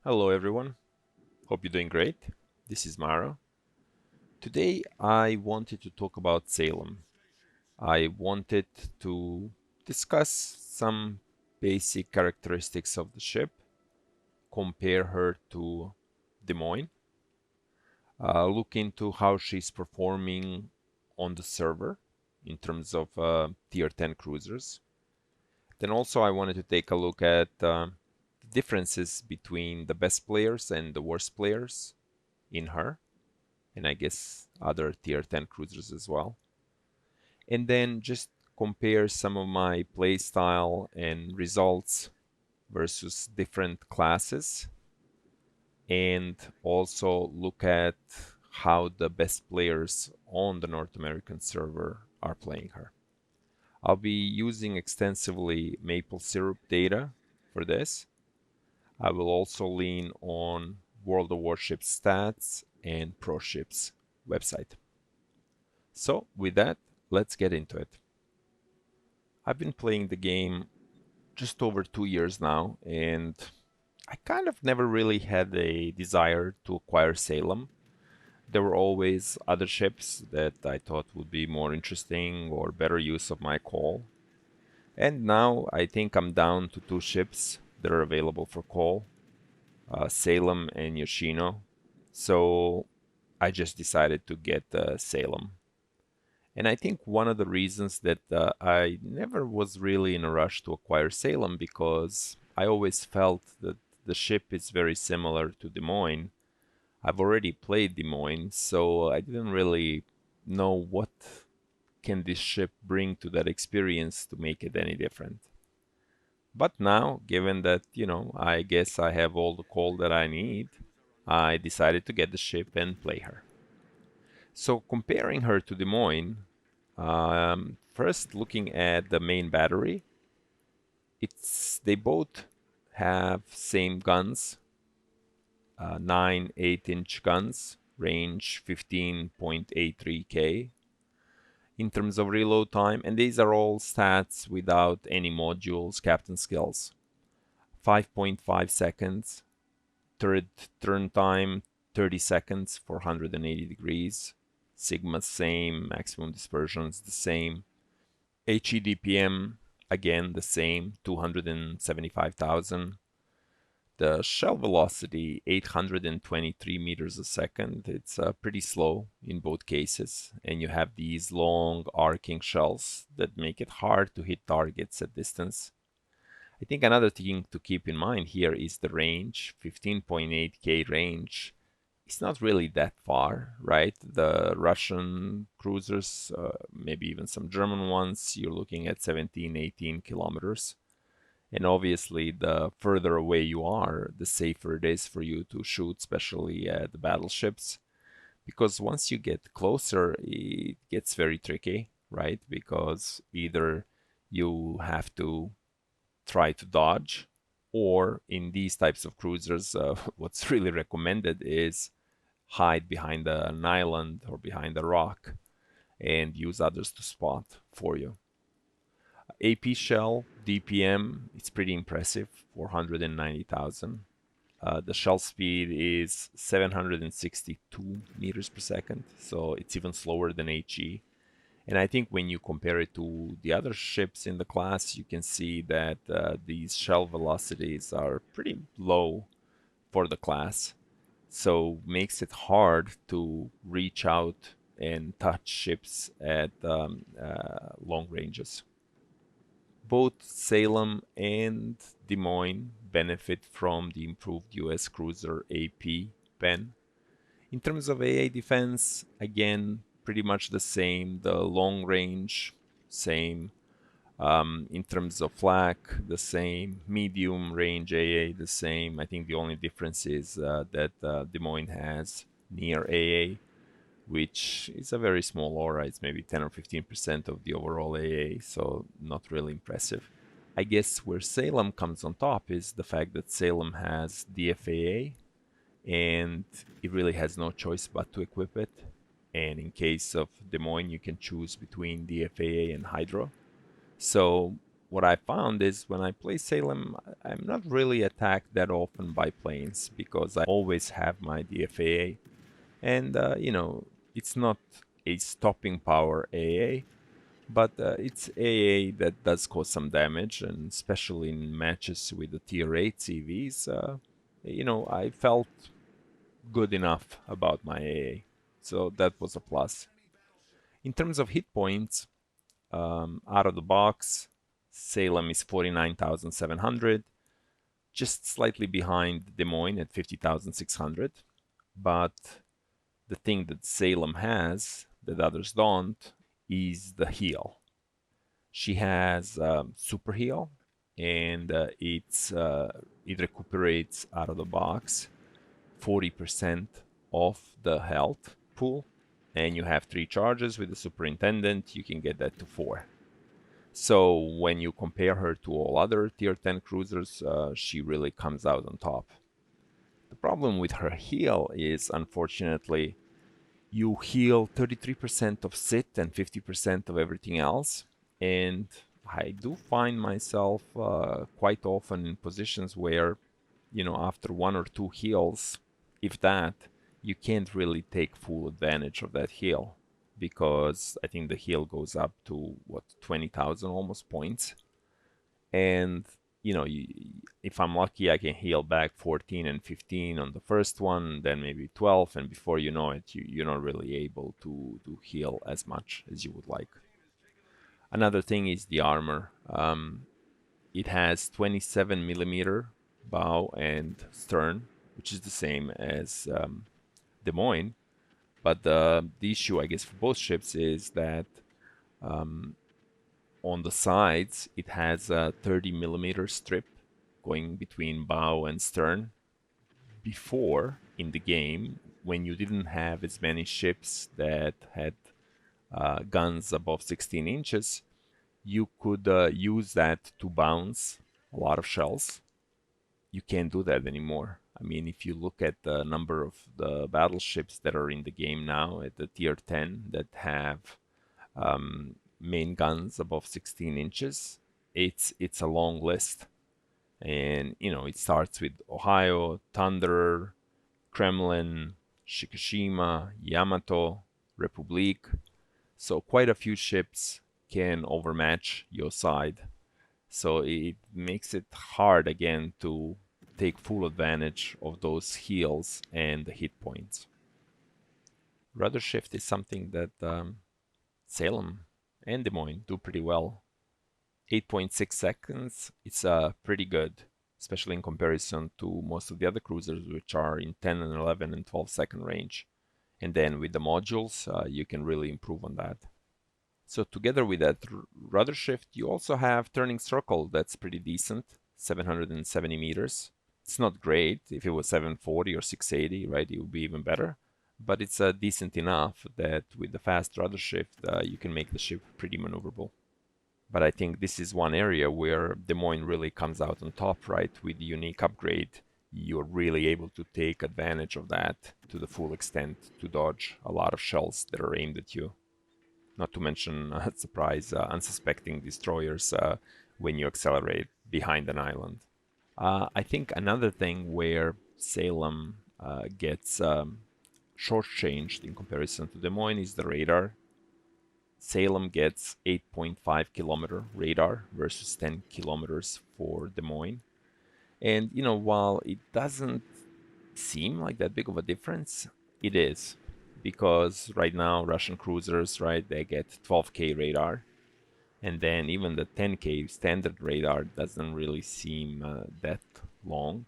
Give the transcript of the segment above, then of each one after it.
Hello everyone, hope you're doing great. This is Maro. Today I wanted to talk about Salem. I wanted to discuss some basic characteristics of the ship, compare her to Des Moines, look into how she's performing on the server in terms of tier 10 cruisers. Then also I wanted to take a look at differences between the best players and the worst players in her, and I guess other tier 10 cruisers as well. And then just compare some of my playstyle and results versus different classes, and also look at how the best players on the North American server are playing her. I'll be using extensively maple syrup data for this. I will also lean on World of Warships stats and ProShips website. So with that, let's get into it. I've been playing the game just over 2 years now, and I kind of never really had a desire to acquire Salem. There were always other ships that I thought would be more interesting or better use of my call. And now I think I'm down to two ships that are available for call, Salem and Yoshino. So I just decided to get Salem. And I think one of the reasons that I never was really in a rush to acquire Salem, because I always felt that the ship is very similar to Des Moines. I've already played Des Moines, so I didn't really know what can this ship bring to that experience to make it any different. But now, given that, I guess I have all the call that I need, I decided to get the ship and play her. So comparing her to Des Moines, first, looking at the main battery, they both have same guns, 9 8-inch guns, range 15.83k in terms of reload time, and these are all stats without any modules, captain skills. 5.5 seconds, turn time 30 seconds for 180 degrees. Sigma same, maximum dispersions the same. Dpm again the same, 275,000. The shell velocity 823 meters a second. It's pretty slow in both cases, and you have these long arcing shells that make it hard to hit targets at distance. I think another thing to keep in mind here is the range. 15.8k range. It's not really that far, right? The Russian cruisers, maybe even some German ones, you're looking at 17, 18 kilometers. And obviously, the further away you are, the safer it is for you to shoot, especially at the battleships. Because once you get closer, it gets very tricky, right? Because either you have to try to dodge, or in these types of cruisers, what's really recommended is hide behind an island or behind a rock and use others to spot for you. AP Shell Dpm, it's pretty impressive, 490,000. The shell speed is 762 meters per second, so it's even slower than HE. And I think when you compare it to the other ships in the class, you can see that these shell velocities are pretty low for the class. So makes it hard to reach out and touch ships at long ranges. Both Salem and Des Moines benefit from the improved US cruiser AP pen. In terms of AA defense, again, pretty much the same. The long range, same. In terms of flak, the same. Medium range AA, the same. I think the only difference is that Des Moines has near AA, which is a very small aura. It's maybe 10 or 15% of the overall AA, so not really impressive. I guess where Salem comes on top is the fact that Salem has DFAA, and it really has no choice but to equip it. And in case of Des Moines, you can choose between DFAA and Hydro. So what I found is when I play Salem, I'm not really attacked that often by planes because I always have my DFAA. And, it's not a stopping power AA, but it's AA that does cause some damage, and especially in matches with the tier 8 CVs, I felt good enough about my AA. So that was a plus. In terms of hit points, out of the box, Salem is 49,700, just slightly behind Des Moines at 50,600. But the thing that Salem has that others don't is the heal. She has super heal, and it recuperates out of the box 40% of the health pool, and you have 3 charges. With the superintendent you can get that to 4. So when you compare her to all other tier 10 cruisers, she really comes out on top. The problem with her heal is, unfortunately, you heal 33% of sit and 50% of everything else. And I do find myself quite often in positions where, after 1 or 2 heals, if that, you can't really take full advantage of that heal, because I think the heal goes up to, 20,000 almost points. And if I'm lucky, I can heal back 14 and 15 on the first one, then maybe 12, and before you know it, you're not really able to heal as much as you would like. Another thing is the armor. It has 27 millimeter bow and stern, which is the same as Des Moines, but the issue, I guess, for both ships is that on the sides, it has a 30 millimeter strip going between bow and stern. Before, in the game, when you didn't have as many ships that had guns above 16 inches, you could use that to bounce a lot of shells. You can't do that anymore. I mean, if you look at the number of the battleships that are in the game now at the tier 10 that have main guns above 16 inches, it's a long list. And, it starts with Ohio, Thunder, Kremlin, Shikishima, Yamato, Republique. So quite a few ships can overmatch your side. So it makes it hard again to take full advantage of those heals and the hit points. Rudder shift is something that Salem and Des Moines do pretty well. 8.6 seconds, it's pretty good, especially in comparison to most of the other cruisers, which are in 10 and 11 and 12-second range. And then with the modules, you can really improve on that. So together with that rudder shift, you also have turning circle that's pretty decent, 770 meters. It's not great. If it was 740 or 680, right, it would be even better. But it's decent enough that with the fast rudder shift, you can make the ship pretty maneuverable. But I think this is one area where Des Moines really comes out on top, right? With the unique upgrade, you're really able to take advantage of that to the full extent to dodge a lot of shells that are aimed at you. Not to mention, surprise, unsuspecting destroyers when you accelerate behind an island. I think another thing where Salem gets shortchanged in comparison to Des Moines is the radar. Salem gets 8.5 kilometer radar versus 10 kilometers for Des Moines. And, while it doesn't seem like that big of a difference, it is. Because right now, Russian cruisers, right, they get 12K radar. And then even the 10K standard radar doesn't really seem that long.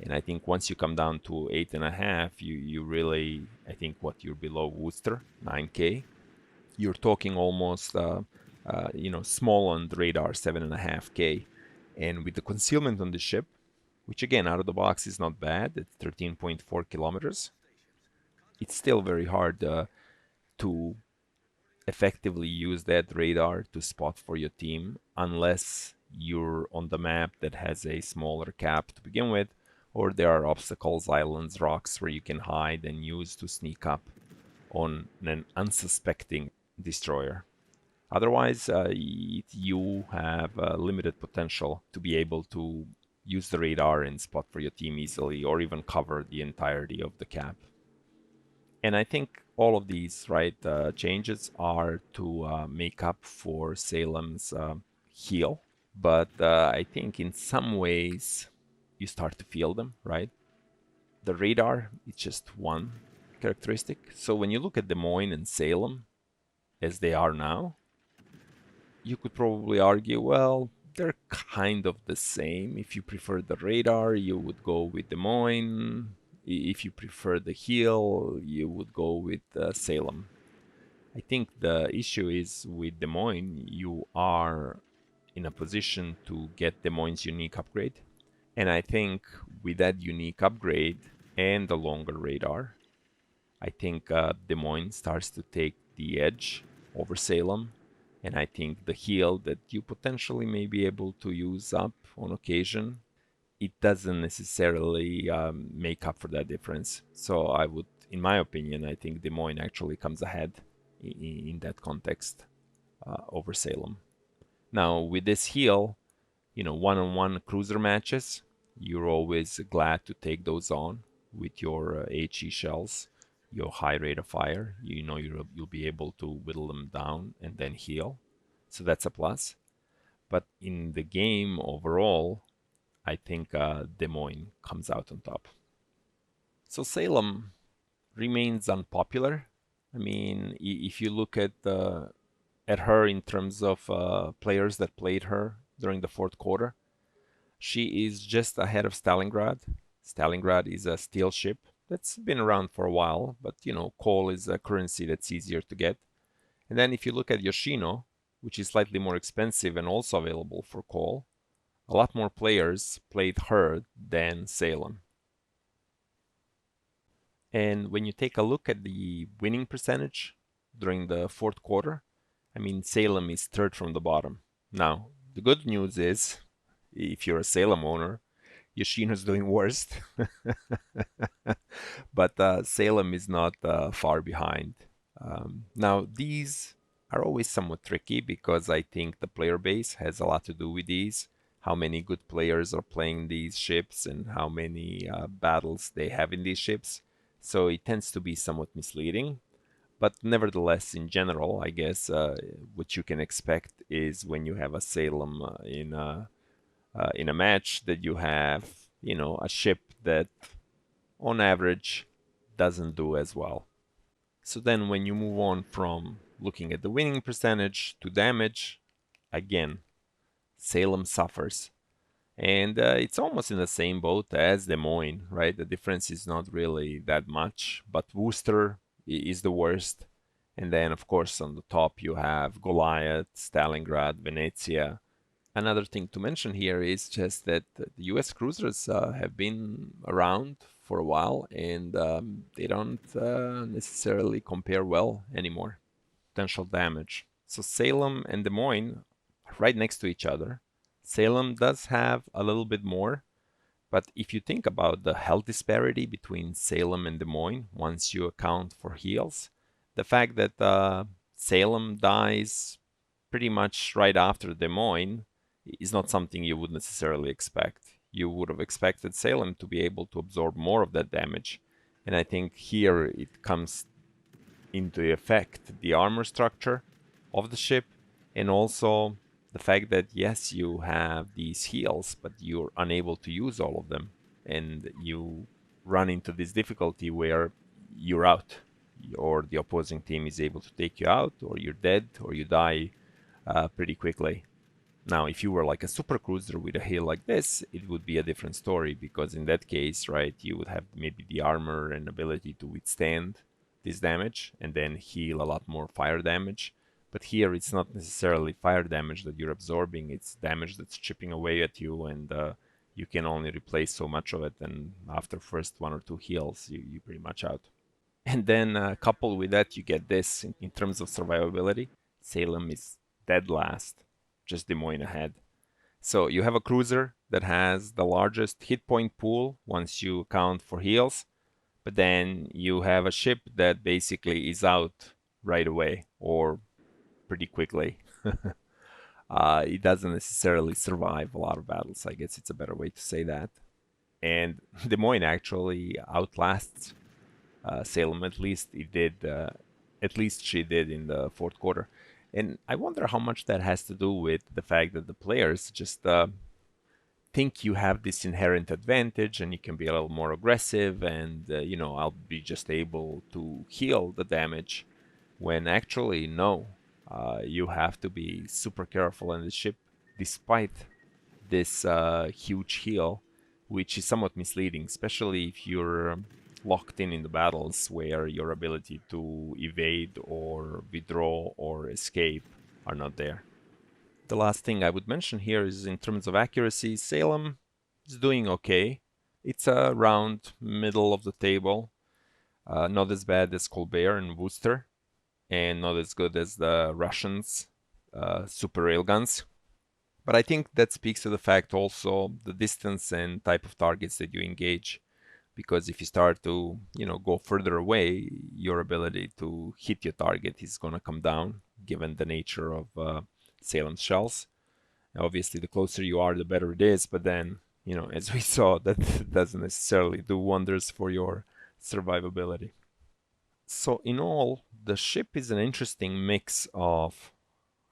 And I think once you come down to 8.5, you really, I think you're below Worcester, 9K. You're talking almost, small on the radar, 7.5K. And with the concealment on the ship, which again, out of the box is not bad, it's 13.4 kilometers, it's still very hard to effectively use that radar to spot for your team unless you're on the map that has a smaller cap to begin with, or there are obstacles, islands, rocks where you can hide and use to sneak up on an unsuspecting destroyer. Otherwise, you have limited potential to be able to use the radar and spot for your team easily, or even cover the entirety of the cap. And I think all of these changes are to make up for Salem's heal. But I think in some ways you start to feel them, right? The radar is just one characteristic. So when you look at Des Moines and Salem as they are now, you could probably argue, well, they're kind of the same. If you prefer the radar, you would go with Des Moines. If you prefer the heal, you would go with Salem. I think the issue is with Des Moines, you are in a position to get Des Moines' unique upgrade. And I think with that unique upgrade and the longer radar, I think Des Moines starts to take the edge over Salem. And I think the heal that you potentially may be able to use up on occasion, it doesn't necessarily make up for that difference. So I would, in my opinion, I think Des Moines actually comes ahead in that context over Salem. Now, with this heal, one-on-one cruiser matches, you're always glad to take those on with your HE shells, your high rate of fire. You know you'll be able to whittle them down and then heal. So that's a plus. But in the game overall, I think Des Moines comes out on top. So Salem remains unpopular. I mean, if you look at her in terms of players that played her during the fourth quarter, she is just ahead of Stalingrad. Stalingrad is a steel ship that's been around for a while, but coal is a currency that's easier to get. And then if you look at Yoshino, which is slightly more expensive and also available for coal, a lot more players played her than Salem. And when you take a look at the winning percentage during the fourth quarter, I mean, Salem is third from the bottom. Now, the good news is, if you're a Salem owner, Yoshino's doing worst. But Salem is not far behind. Now, these are always somewhat tricky because I think the player base has a lot to do with these. How many good players are playing these ships and how many battles they have in these ships. So it tends to be somewhat misleading. But nevertheless, in general, I guess what you can expect is when you have a Salem in a match that you have, a ship that on average doesn't do as well. So then when you move on from looking at the winning percentage to damage, again, Salem suffers. And it's almost in the same boat as Des Moines, right? The difference is not really that much, but Worcester is the worst. And then, of course, on the top you have Goliath, Stalingrad, Venezia. Another thing to mention here is just that the US cruisers have been around for a while and they don't necessarily compare well anymore. Potential damage. So Salem and Des Moines are right next to each other. Salem does have a little bit more, but if you think about the health disparity between Salem and Des Moines, once you account for heals, the fact that Salem dies pretty much right after Des Moines is not something you would necessarily expect. You would have expected Salem to be able to absorb more of that damage. And I think here it comes into effect the armor structure of the ship and also the fact that yes, you have these heals, but you're unable to use all of them. And you run into this difficulty where you're out, or the opposing team is able to take you out, or you're dead, or you die pretty quickly. Now, if you were like a super cruiser with a heal like this, it would be a different story because in that case, right, you would have maybe the armor and ability to withstand this damage and then heal a lot more fire damage. But here it's not necessarily fire damage that you're absorbing, it's damage that's chipping away at you and you can only replace so much of it, and after first one or two heals, you're pretty much out. And then coupled with that, you get this in terms of survivability. Salem is dead last, just Des Moines ahead. So you have a cruiser that has the largest hit point pool once you account for heals, but then you have a ship that basically is out right away, or pretty quickly. It doesn't necessarily survive a lot of battles. I guess it's a better way to say that. And Des Moines actually outlasts Salem. At least it did. At least she did in the fourth quarter. And I wonder how much that has to do with the fact that the players just think you have this inherent advantage and you can be a little more aggressive and I'll be just able to heal the damage when actually no, you have to be super careful in the ship despite this huge heal, which is somewhat misleading, especially if you're locked in the battles where your ability to evade or withdraw or escape are not there. The last thing I would mention here is in terms of accuracy, Salem is doing okay. It's around middle of the table, not as bad as Colbert and Wooster, and not as good as the Russians' super railguns. But I think that speaks to the fact also the distance and type of targets that you engage. Because if you start to, go further away, your ability to hit your target is going to come down, given the nature of Salem's shells. Obviously, the closer you are, the better it is. But then, as we saw, that doesn't necessarily do wonders for your survivability. So in all, the ship is an interesting mix of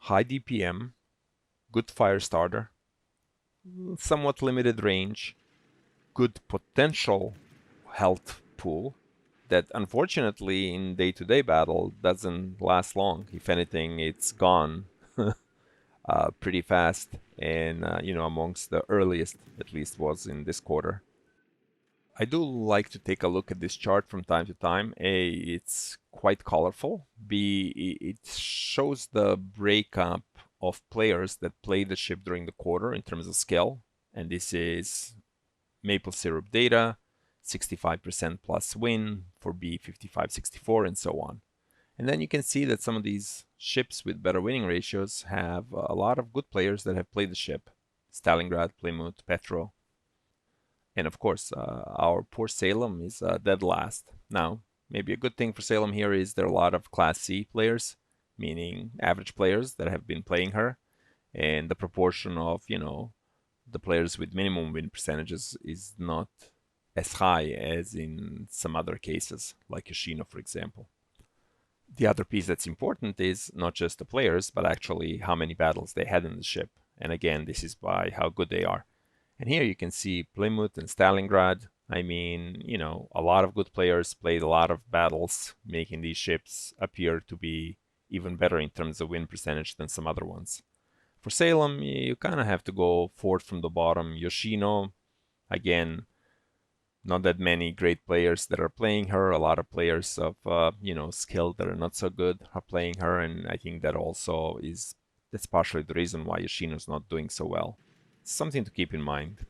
high DPM, good fire starter, somewhat limited range, good potential health pool that unfortunately in day-to-day battle doesn't last long. If anything, it's gone pretty fast, and amongst the earliest at least was in this quarter. I do like to take a look at this chart from time to time. A, it's quite colorful. B, it shows the breakup of players that played the ship during the quarter in terms of skill. And this is maple syrup data, 65% plus win for B, 55-64, and so on. And then you can see that some of these ships with better winning ratios have a lot of good players that have played the ship. Stalingrad, Plymouth, Petro. And of course, our poor Salem is dead last. Now, maybe a good thing for Salem here is there are a lot of Class C players, meaning average players that have been playing her. And the proportion of, the players with minimum win percentages is not as high as in some other cases, like Yoshino, for example. The other piece that's important is not just the players, but actually how many battles they had in the ship. And again, this is by how good they are. And here you can see Plymouth and Stalingrad. I mean, a lot of good players played a lot of battles, making these ships appear to be even better in terms of win percentage than some other ones. For Salem, you kind of have to go fourth from the bottom. Yoshino, again, not that many great players that are playing her. A lot of players of skill that are not so good are playing her, and I think that's partially the reason why Yoshino's not doing so well. Something to keep in mind.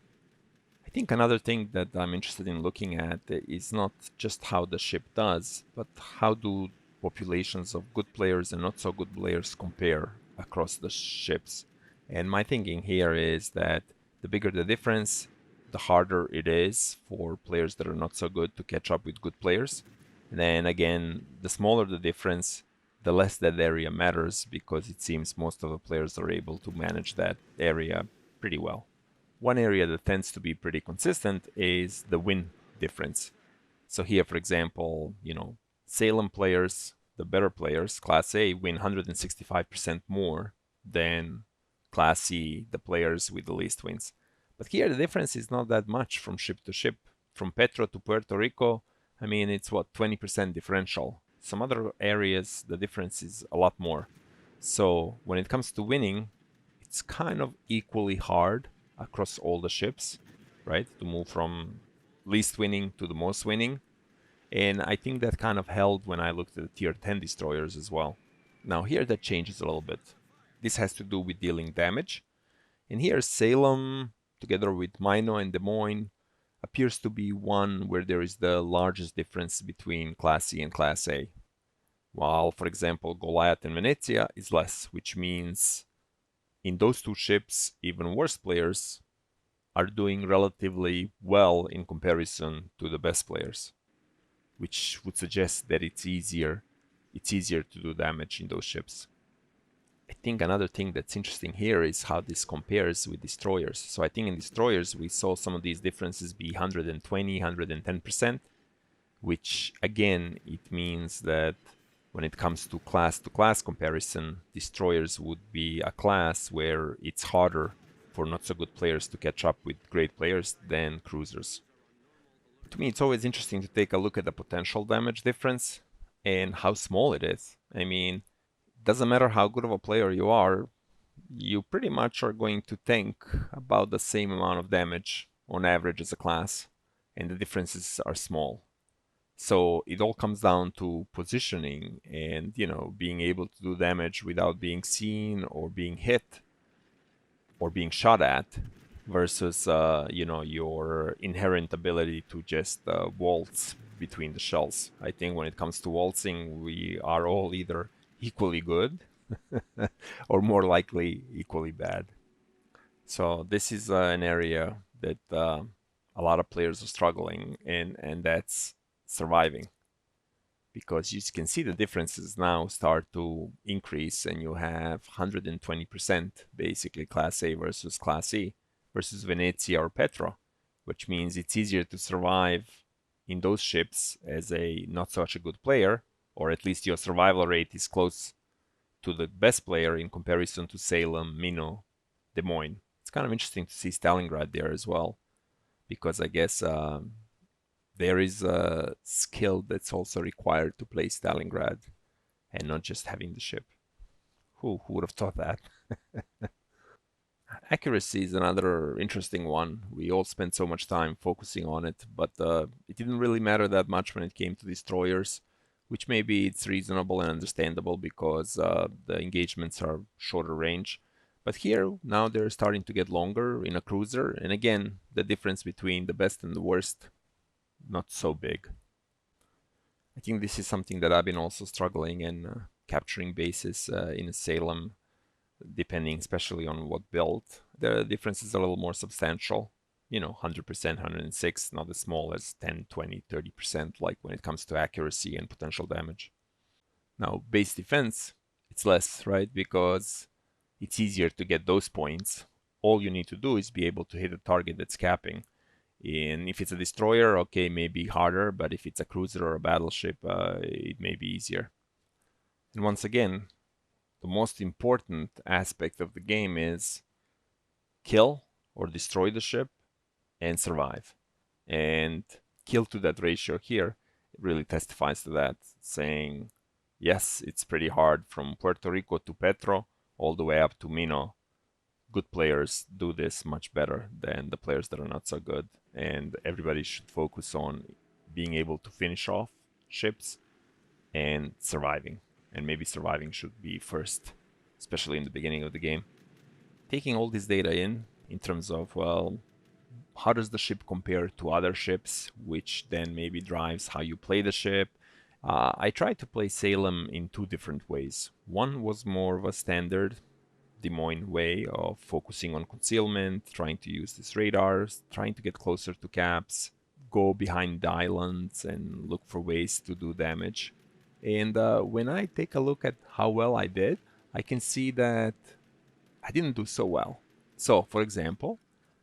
I think another thing that I'm interested in looking at is not just how the ship does, but how do populations of good players and not so good players compare across the ships. And my thinking here is that the bigger the difference, the harder it is for players that are not so good to catch up with good players. And then again, the smaller the difference, the less that area matters, because it seems most of the players are able to manage that area pretty well. One area that tends to be pretty consistent is the win difference. So here, for example, Salem players, the better players, Class A, win 165% more than Class C, the players with the least wins. But here the difference is not that much from ship to ship. From Petro to Puerto Rico, I mean, it's 20% differential. Some other areas, the difference is a lot more. So when it comes to winning, it's kind of equally hard across all the ships, right? To move from least winning to the most winning. And I think that kind of held when I looked at the tier 10 destroyers as well. Now here that changes a little bit. This has to do with dealing damage. And here Salem, together with Mino and Des Moines, appears to be one where there is the largest difference between Class C and Class A. While, for example, Goliath and Venezia is less, which means in those two ships, even worse players are doing relatively well in comparison to the best players, which would suggest that it's easier to do damage in those ships. I think another thing that's interesting here is how this compares with destroyers. So I think in destroyers we saw some of these differences be 120, 110%, which again, it means that when it comes to class comparison, destroyers would be a class where it's harder for not so good players to catch up with great players than cruisers. To me, it's always interesting to take a look at the potential damage difference and how small it is. I mean, doesn't matter how good of a player you are, you pretty much are going to tank about the same amount of damage on average as a class, and the differences are small. So it all comes down to positioning and, being able to do damage without being seen or being hit or being shot at versus, your inherent ability to just waltz between the shells. I think when it comes to waltzing, we are all either equally good or more likely equally bad. So this is an area that a lot of players are struggling in, and that's surviving. Because you can see the differences now start to increase, and you have 120% basically Class A versus Class E versus Venezia or Petra, which means it's easier to survive in those ships as a not such a good player, or at least your survival rate is close to the best player in comparison to Salem, Minnow, Des Moines. It's kind of interesting to see Stalingrad there as well, because I guess there is a skill that's also required to play Stalingrad and not just having the ship. Who would have thought that? Accuracy is another interesting one. We all spent so much time focusing on it, but it didn't really matter that much when it came to destroyers, which maybe it's reasonable and understandable because the engagements are shorter range. But here, now they're starting to get longer in a cruiser, and again, the difference between the best and the worst, not so big. I think this is something that I've been also struggling in capturing bases in Salem, depending especially on what build. The difference is a little more substantial. 100%, 106, not as small as 10, 20, 30%, like when it comes to accuracy and potential damage. Now, base defense, it's less, right? Because it's easier to get those points. All you need to do is be able to hit a target that's capping. And if it's a destroyer, okay, maybe harder, but if it's a cruiser or a battleship, it may be easier. And once again, the most important aspect of the game is kill or destroy the ship and survive. And kill to that ratio here really testifies to that, saying, yes, it's pretty hard from Puerto Rico to Petro all the way up to Mino. Good players do this much better than the players that are not so good, and everybody should focus on being able to finish off ships and surviving. And maybe surviving should be first, especially in the beginning of the game. Taking all this data in terms of, well, how does the ship compare to other ships, which then maybe drives how you play the ship. I tried to play Salem in two different ways. One was more of a standard Des Moines way of focusing on concealment, trying to use these radars, trying to get closer to caps, go behind the islands and look for ways to do damage. And when I take a look at how well I did, I can see that I didn't do so well. So, for example,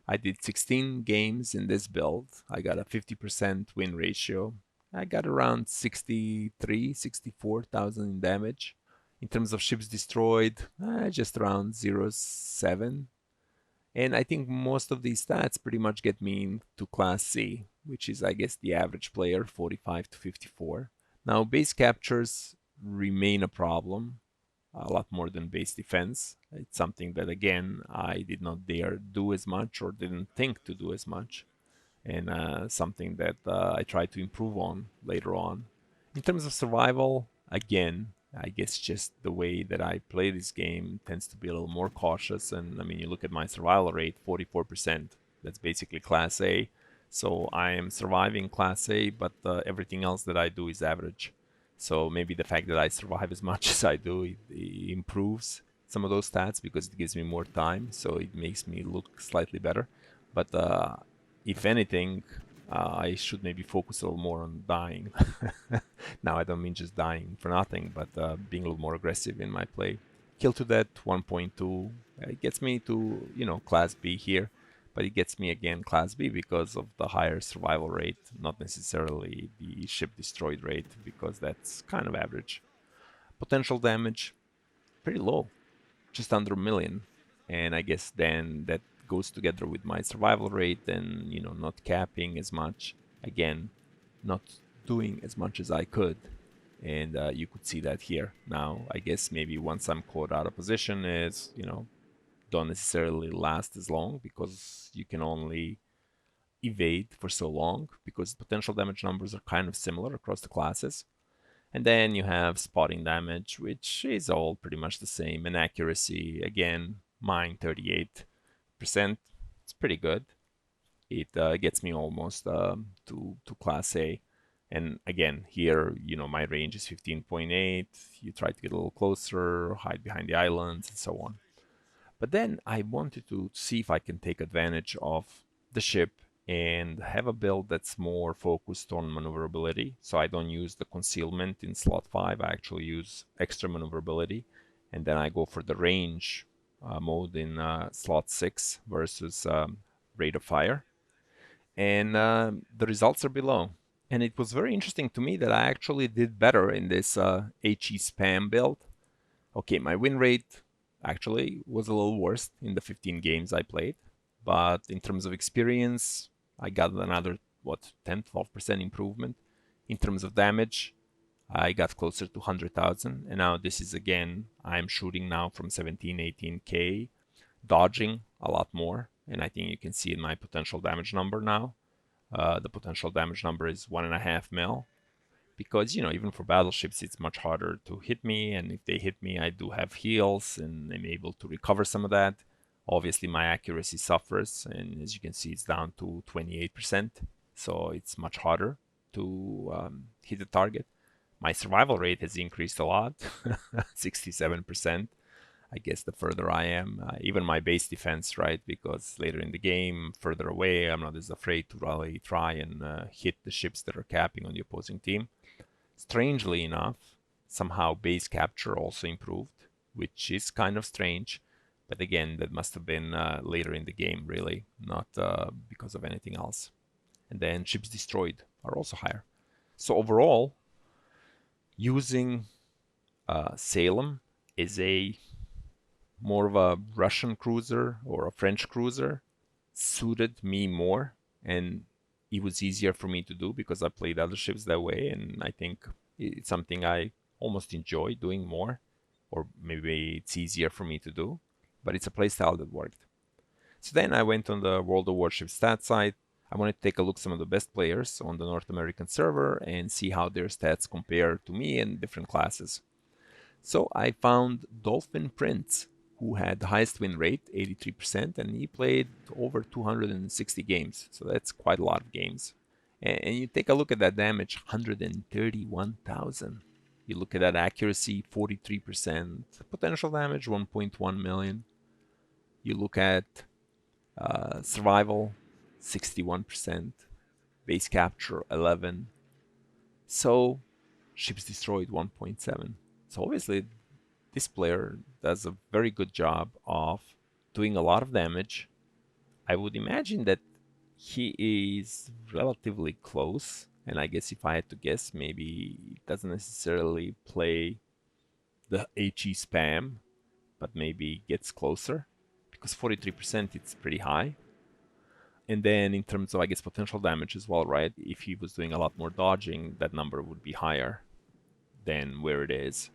I did 16 games in this build. I got a 50% win ratio. I got around 63, 64,000 in damage. In terms of ships destroyed, just around 0.7. And I think most of these stats pretty much get me into Class C, which is, I guess, the average player, 45 to 54. Now, base captures remain a problem, a lot more than base defense. It's something that, again, I did not dare do as much or didn't think to do as much, and something that I try to improve on later on. In terms of survival, again, I guess just the way that I play this game tends to be a little more cautious. And I mean, you look at my survival rate, 44%. That's basically Class A. So I am surviving Class A, but everything else that I do is average. So maybe the fact that I survive as much as I do, it improves some of those stats because it gives me more time. So it makes me look slightly better. But if anything, I should maybe focus a little more on dying. Now, I don't mean just dying for nothing, but being a little more aggressive in my play. Kill to death 1.2. It gets me to, class B here, but it gets me again class B because of the higher survival rate, not necessarily the ship destroyed rate, because that's kind of average. Potential damage, pretty low, just under a million. And I guess then that goes together with my survival rate and, not capping as much. Again, not doing as much as I could. And you could see that here. Now, I guess maybe once I'm caught out of position is, don't necessarily last as long because you can only evade for so long because potential damage numbers are kind of similar across the classes. And then you have spotting damage, which is all pretty much the same. And accuracy, again, mine 38%. It's pretty good. It gets me almost to class A. And again, here, my range is 15.8. You try to get a little closer, hide behind the islands, and so on. But then I wanted to see if I can take advantage of the ship and have a build that's more focused on maneuverability. So I don't use the concealment in slot 5. I actually use extra maneuverability. And then I go for the range mode in slot 6 versus rate of fire. And the results are below. And it was very interesting to me that I actually did better in this HE spam build. Okay, my win rate actually was a little worse in the 15 games I played. But in terms of experience, I got another, 10, 12% improvement. In terms of damage, I got closer to 100,000. And now this is again, I'm shooting now from 17, 18K, dodging a lot more. And I think you can see in my potential damage number now. The potential damage number is 1.5 mil. Because, even for battleships, it's much harder to hit me. And if they hit me, I do have heals and I'm able to recover some of that. Obviously, my accuracy suffers. And as you can see, it's down to 28%. So it's much harder to hit the target. My survival rate has increased a lot, 67%. I guess the further I am, even my base defense, right? Because later in the game, further away, I'm not as afraid to really try and hit the ships that are capping on the opposing team. Strangely enough, somehow base capture also improved, which is kind of strange. But again, that must have been later in the game, really, not because of anything else. And then ships destroyed are also higher. So overall, using Salem is a more of a Russian cruiser or a French cruiser suited me more, and it was easier for me to do because I played other ships that way, and I think it's something I almost enjoy doing more, or maybe it's easier for me to do, but it's a playstyle that worked. So then I went on the World of Warships stat site. I wanted to take a look at some of the best players on the North American server and see how their stats compare to me in different classes. So I found Dolphin Prince, who had the highest win rate, 83%, and he played over 260 games. So that's quite a lot of games. And you take a look at that damage, 131,000. You look at that accuracy, 43%. Potential damage, 1.1 million. You look at survival, 61%. Base capture, 11. So ships destroyed, 1.7. So obviously this player does a very good job of doing a lot of damage. I would imagine that he is relatively close, and I guess if I had to guess, maybe he doesn't necessarily play the HE spam, but maybe gets closer, because 43% it's pretty high. And then in terms of, I guess, potential damage as well, right? If he was doing a lot more dodging, that number would be higher than where it is.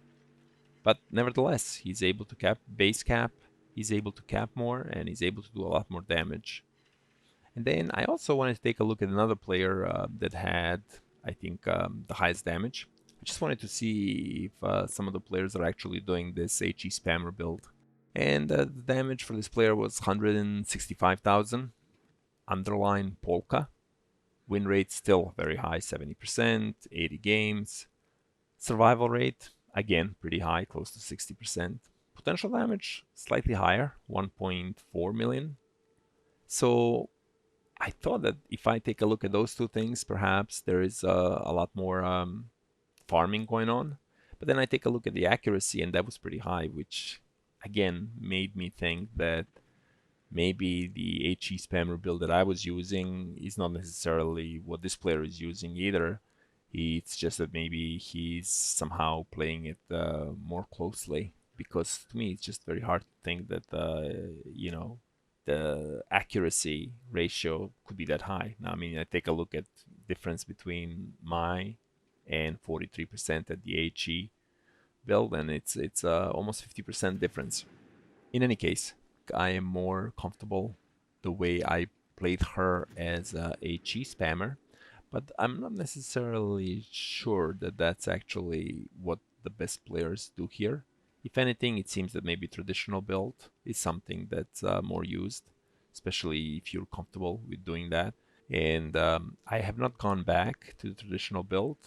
But nevertheless, he's able to base cap, he's able to cap more, and he's able to do a lot more damage. And then I also wanted to take a look at another player that had, I think, the highest damage. I just wanted to see if some of the players are actually doing this HE spammer build. And the damage for this player was 165,000. Underline Polka. Win rate still very high, 70%, 80 games. Survival rate, again, pretty high, close to 60%. Potential damage, slightly higher, 1.4 million. So I thought that if I take a look at those two things, perhaps there is a lot more farming going on. But then I take a look at the accuracy, and that was pretty high, which again made me think that maybe the HE spammer build that I was using is not necessarily what this player is using either. It's just that maybe he's somehow playing it more closely, because to me it's just very hard to think that the accuracy ratio could be that high. Now, I mean, I take a look at difference between my and 43% at the HE build, and it's almost 50% difference. In any case, I am more comfortable the way I played her as a HE spammer, but I'm not necessarily sure that that's actually what the best players do here. If anything, it seems that maybe traditional build is something that's more used, especially if you're comfortable with doing that. And I have not gone back to the traditional build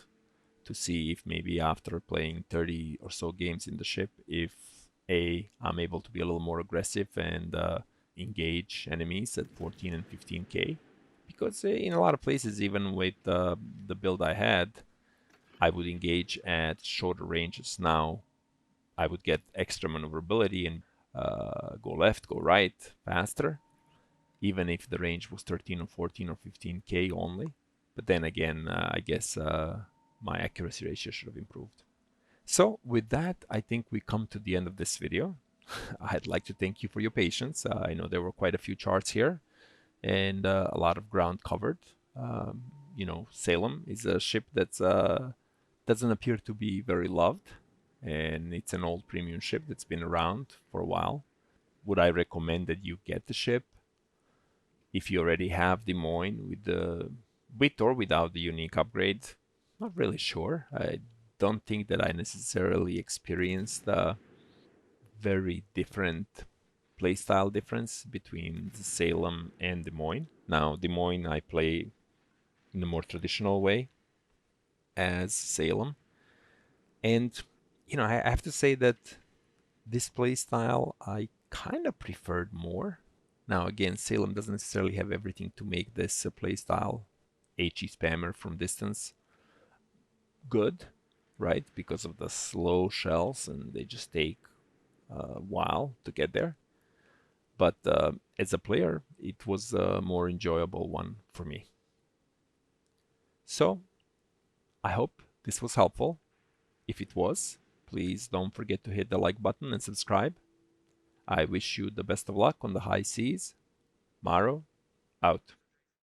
to see if maybe after playing 30 or so games in the ship, if I'm able to be a little more aggressive and engage enemies at 14 and 15k. Because in a lot of places, even with the build I had, I would engage at shorter ranges. Now I would get extra maneuverability and go left, go right faster, even if the range was 13 or 14 or 15k only. But then again, I guess my accuracy ratio should have improved. So with that, I think we come to the end of this video. I'd like to thank you for your patience. I know there were quite a few charts here and a lot of ground covered. Salem is a ship that's doesn't appear to be very loved, and it's an old premium ship that's been around for a while. Would I recommend that you get the ship if you already have Des Moines with or without the unique upgrade? Not really sure. I don't think that I necessarily experienced a very different playstyle difference between the Salem and Des Moines. Now, Des Moines I play in a more traditional way as Salem, and I have to say that this playstyle I kind of preferred more. Now, again, Salem doesn't necessarily have everything to make this playstyle HE spammer from distance good, right? Because of the slow shells and they just take a while to get there. But as a player, it was a more enjoyable one for me. So I hope this was helpful. If it was, please don't forget to hit the like button and subscribe. I wish you the best of luck on the high seas. Maro, out.